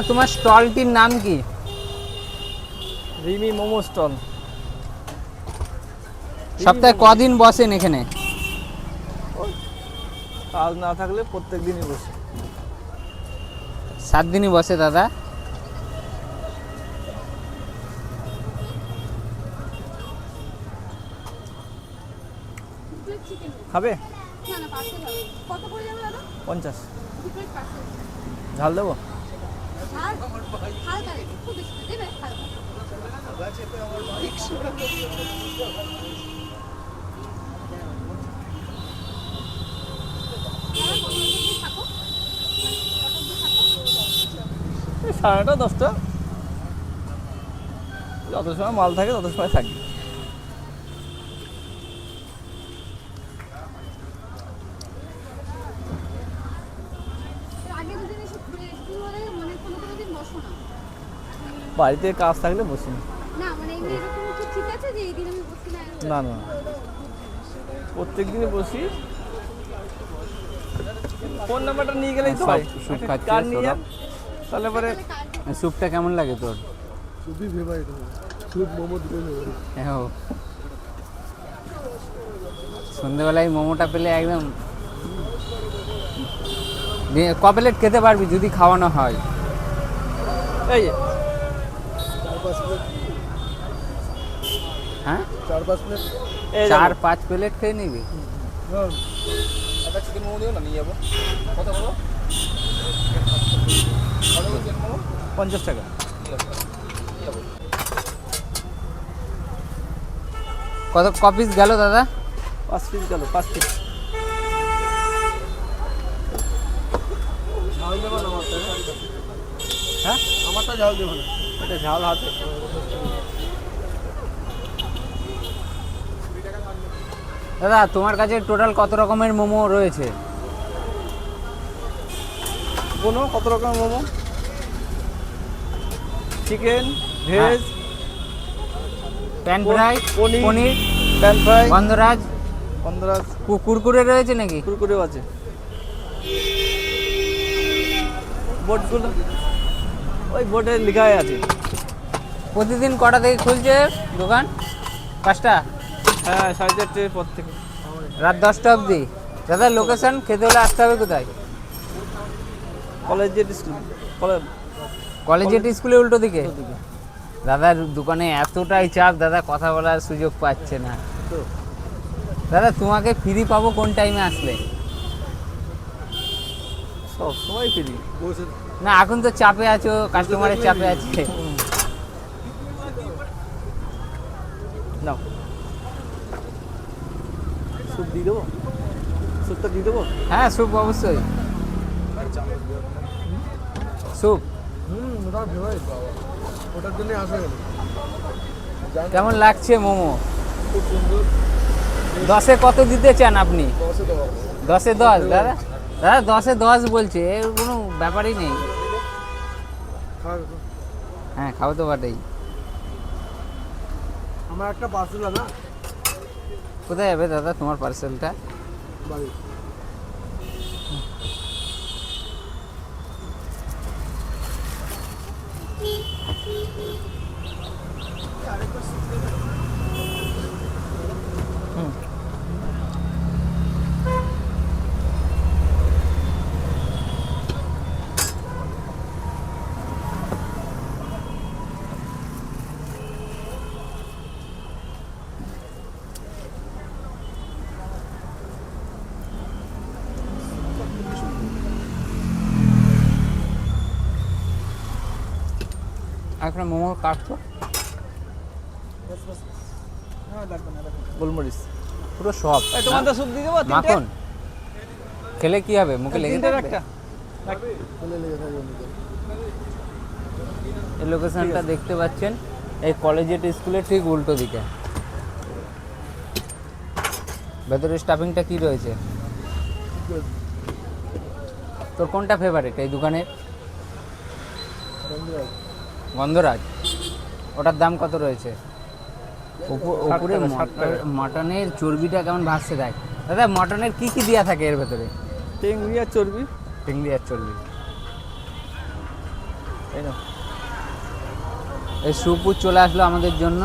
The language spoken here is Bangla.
তোমার স্টলটির নাম কি? রিমি মোমো স্টল। সপ্তাহে কদিন বসেন এখানে? কাজ না থাকলে প্রত্যেক দিনই বসে। 7 দিনই বসে দাদা। খাবে? 50। ঝাল দেবো? সাড়ে 9টা 10টা, যত সময় মাল থাকে তত সময় থাকি। বাড়িতে কাজ থাকলে বসি না। না না, প্রত্যেক দিনই বসি। ফোন নাম্বারটা নিয়ে গেলেই তো হয়। স্যুপ খাচ্ছিস কার্ড নিয়ে যান, তাহলে পরে। স্যুপটা কেমন লাগে তোর? খুবই ফেভারিট, স্যুপ মোমো দুটোই ফেভারিট। হ্যাঁ, সন্ধ্যেবেলায় মোমোটা পেলে একদম ক প্লেট খেতে পারবি যদি খাওয়ানো হয়? এই যে 4-5 প্লেট। হ্যাঁ, 4-5 প্লেট। 4-5 প্লেট খেয়ে নিবি? হ্যাঁ, একটা চিকেন মোমো দিও না, নিয়ে যাবো। কত বলো? 50 টাকা। ক পিস গেল দাদা? 5 পিস গেল, 5 পিস। ঝাল দেবো না আমারটা? হ্যাঁ, আমারটা ঝাল দেবো না। এটা ঝাল হাতে। দাদা তোমার কাছে টোটাল কত রকমের মোমো রয়েছে? কোনো কত রকম momo? Chicken, veg, pan fry, paneer, pan fry, gondhoraj, কুরকুরে রয়েছে নাকি? কুরকুরেও আছে। বোর্ডগুলো ওই বোর্ডে লেখাই আছে। প্রতিদিন কটা থেকে খুলছে দোকান? 5টা? হ্যাঁ, 4:30 পর থেকে রাত 10টা অবধি। দাদা লোকেশন, খেতে হলে আসতে হবে কোথায়? কলেজের স্কুল, কলেজের স্কুলের উল্টো দিকে। দাদার দোকানে এতটাই চাপ, দাদা কথা বলার সুযোগ পাচ্ছে না। দাদা তোমাকে ফ্রি পাবো কোন টাইমে আসলে? সব সময় ফ্রি। না এখন তো চাপে আছো, কাস্টমারের চাপে আছে। নাও, স্যুপ দিয়ে দেবো? স্যুপটা দিয়ে দেবো? হ্যাঁ স্যুপ অবশ্যই, স্যুপ। ওটা ফেভারিট বাবা, ওটার জন্যই আসা গেল। কেমন লাগছে মোমো? খুব সুন্দর। 10-এ কত দিতে চান আপনি? 10-এ 10। 10-এ 10 দাদা? দাদা 10-এ 10 বলছে, এর কোনো ব্যাপারই নেই। হ্যাঁ খাবো তো বটেই। আমার একটা পার্সেল না। কোথায় যাবে দাদা তোমার পার্সেলটা? বাড়ি। একটা মোমো কাটতো, গোলমরিচ পুরো সব তোমাদের স্যুপ দিয়ে দেবো? মাখন খেলে কি হবে? মুখে লেগে থাকবে। একটা এই লোকেশনটা দেখতে পাচ্ছেন, এই কলেজের স্কুলের ঠিক উল্টো দিকে। ভেতরে স্টাফিংটা কি রয়েছে? তোর কোনটা ফেভারিট এই দোকানের? গন্ধরাজ। ওটার দাম কত রয়েছে? উপরে মটনের চর্বিটা কেমন ভাসছে দেখ দাদা। মটনের কি কি দেওয়া থাকে এর ভেতরে? চিংড়ি আর চর্বি। চিংড়ি আর চর্বি। এই না এই সুপুর চলে আসলো আমাদের জন্য।